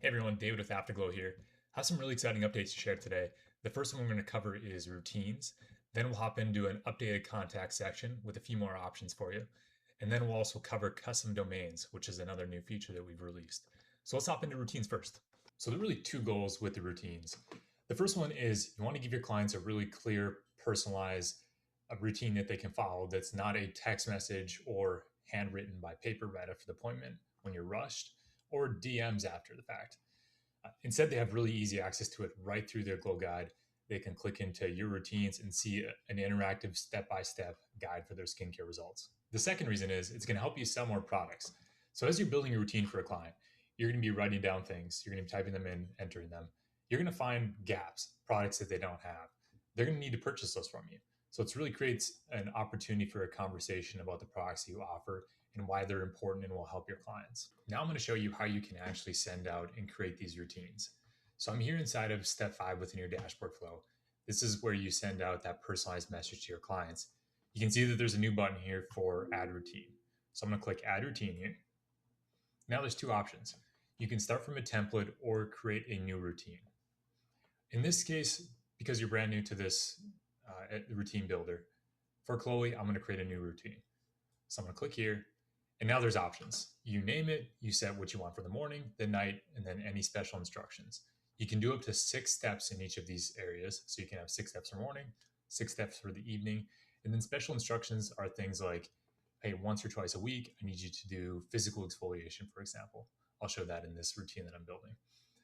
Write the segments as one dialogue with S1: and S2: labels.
S1: Hey everyone, David with AfterGlow here. I have some really exciting updates to share today. The first one we're going to cover is routines. Then we'll hop into an updated contact section with a few more options for you. And then we'll also cover custom domains, which is another new feature that we've released. So let's hop into routines first. So there are really two goals with the routines. The first one is you want to give your clients a really clear, personalized routine that they can follow that's not a text message or handwritten by paper right after the appointment when you're rushed or DMs after the fact. Instead, they have really easy access to it right through their Glow guide. They can click into your routines and see an interactive step by step guide for their skincare results. The second reason is it's going to help you sell more products. So, as you're building a routine for a client, you're going to be writing down things, you're going to be typing them in, entering them. You're going to find gaps, products that they don't have. They're going to need to purchase those from you. So, it really creates an opportunity for a conversation about the products you offer and why they're important and will help your clients. Now I'm going to show you how you can actually send out and create these routines. So I'm here inside of step 5 within your dashboard flow. This is where you send out that personalized message to your clients. You can see that there's a new button here for add routine. So I'm going to click add routine here. Now there's two options. You can start from a template or create a new routine. In this case, because you're brand new to this routine builder, for Chloe, I'm going to create a new routine. So I'm going to click here. And now there's options. You name it, you set what you want for the morning, the night, and then any special instructions. You can do up to 6 steps in each of these areas. So you can have 6 steps for morning, 6 steps for the evening. And then special instructions are things like, hey, once or twice a week, I need you to do physical exfoliation, for example. I'll show that in this routine that I'm building.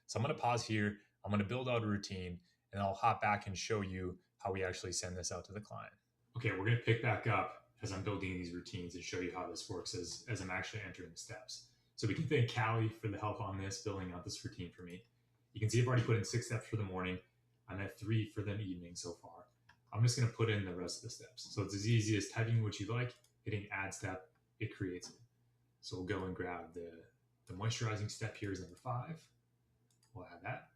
S1: So I'm going to pause here. I'm going to build out a routine, and I'll hop back and show you how we actually send this out to the client. Okay, we're going to pick back up as I'm building these routines and show you how this works as I'm actually entering the steps. So we can thank Callie for the help on this, building out this routine for me. You can see I've already put in 6 steps for the morning. I'm at 3 for the evening so far. I'm just going to put in the rest of the steps. So it's as easy as typing what you like, hitting add step, it creates it. So we'll go and grab the moisturizing step here is number 5. We'll add that.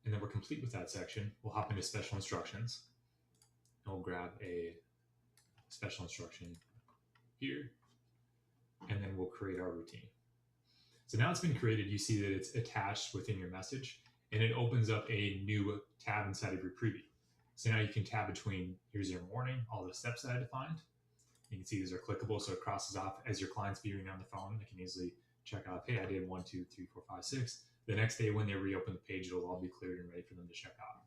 S1: And then we're complete with that section. We'll hop into special instructions. And we'll grab a special instruction here, and then we'll create our routine. So now it's been created, you see that it's attached within your message, and it opens up a new tab inside of your preview. So now you can tab between, here's your morning, all the steps that I defined. You can see these are clickable, so it crosses off as your client's viewing on the phone. They can easily check off, hey, I did 1, 2, 3, 4, 5, 6. The next day when they reopen the page, it'll all be cleared and ready for them to check off.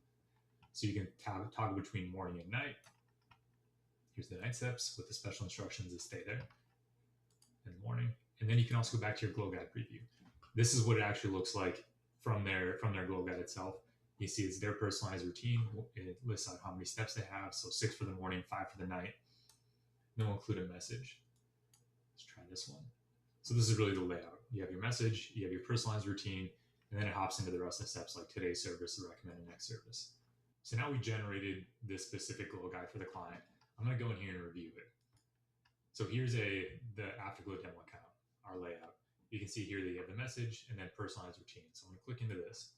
S1: So you can toggle between morning and night. Here's the night steps with the special instructions that stay there in the morning. And then you can also go back to your Glow Guide preview. This is what it actually looks like from their Glow Guide itself. You see it's their personalized routine. It lists out how many steps they have. So 6 for the morning, 5 for the night. Then we'll include a message. Let's try this one. So this is really the layout. You have your message, you have your personalized routine, and then it hops into the rest of the steps like today's service, the recommended next service. So now we generated this specific Glow Guide for the client. I'm going to go in here and review it. So here's the AfterGlow demo account, our layout. You can see here that you have the message and then personalized routine. So I'm going to click into this.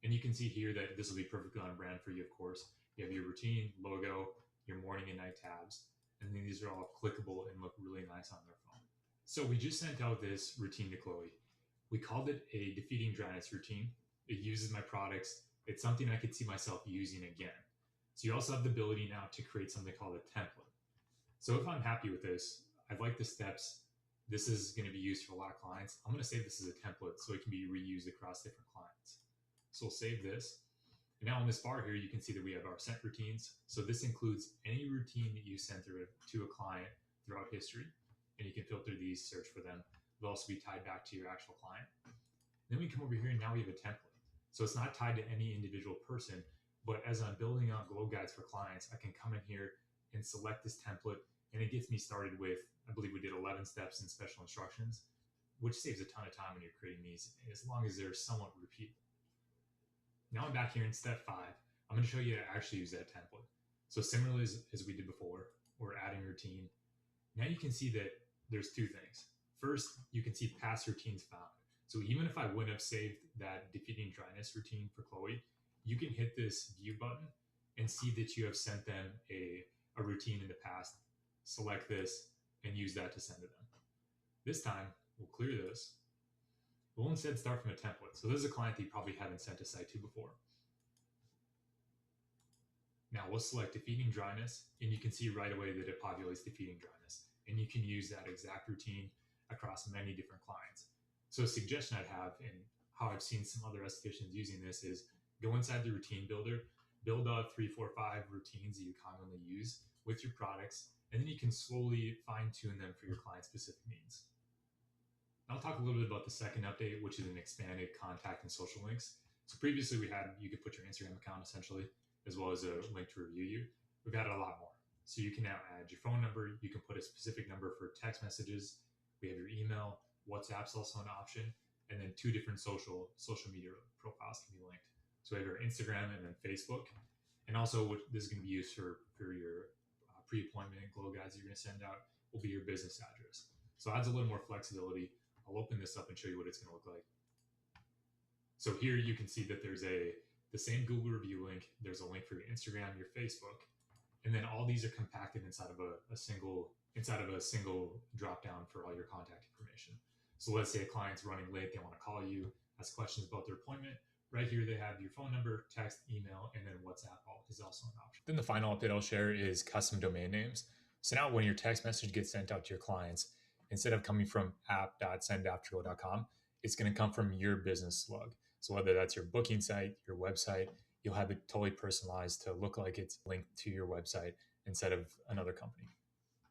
S1: And you can see here that this will be perfectly on brand for you, of course. You have your routine, logo, your morning and night tabs. And then these are all clickable and look really nice on their phone. So we just sent out this routine to Chloe. We called it a defeating dryness routine. It uses my products. It's something I could see myself using again. So you also have the ability now to create something called a template. So if I'm happy with this, I like the steps. This is going to be used for a lot of clients. I'm going to save this as a template so it can be reused across different clients. So we'll save this. And now on this bar here, you can see that we have our sent routines. So this includes any routine that you sent through to a client throughout history. And you can filter these, search for them. They'll also be tied back to your actual client. Then we come over here and now we have a template. So it's not tied to any individual person, but as I'm building out Glow Guides for clients, I can come in here and select this template, and it gets me started with, I believe we did 11 steps and special instructions, which saves a ton of time when you're creating these, as long as they're somewhat repeatable. Now I'm back here in step 5. I'm going to show you how to actually use that template. So similarly as we did before, we're adding routine. Now you can see that there's 2 things. First, you can see past routines found. So even if I wouldn't have saved that defeating dryness routine for Chloe, you can hit this view button and see that you have sent them a routine in the past. Select this and use that to send to them. This time, we'll clear this. We'll instead start from a template. So this is a client that you probably haven't sent a site to before. Now we'll select defeating dryness, and you can see right away that it populates defeating dryness. And you can use that exact routine across many different clients. So a suggestion I'd have, and how I've seen some other estheticians using this, is go inside the routine builder, build out 3, 4, 5 routines that you commonly use with your products, and then you can slowly fine tune them for your client specific needs. I'll talk a little bit about the second update, which is an expanded contact and social links. So previously you could put your Instagram account essentially, as well as a link to review you. We've added a lot more. So you can now add your phone number. You can put a specific number for text messages. We have your email. WhatsApp's also an option. And then 2 different social media profiles can be linked. So we have your Instagram and then Facebook. And also what this is going to be used for your pre-appointment glow guides you're going to send out will be your business address. So it adds a little more flexibility. I'll open this up and show you what it's going to look like. So here you can see that there's the same Google review link. There's a link for your Instagram, your Facebook, and then all these are compacted inside of a single drop down for all your contact information. So let's say a client's running late, they want to call you, ask questions about their appointment. Right here, they have your phone number, text, email, and then WhatsApp is also an option. Then the final update I'll share is custom domain names. So now when your text message gets sent out to your clients, instead of coming from app.sendafterglow.com, it's going to come from your business slug. So whether that's your booking site, your website, you'll have it totally personalized to look like it's linked to your website instead of another company.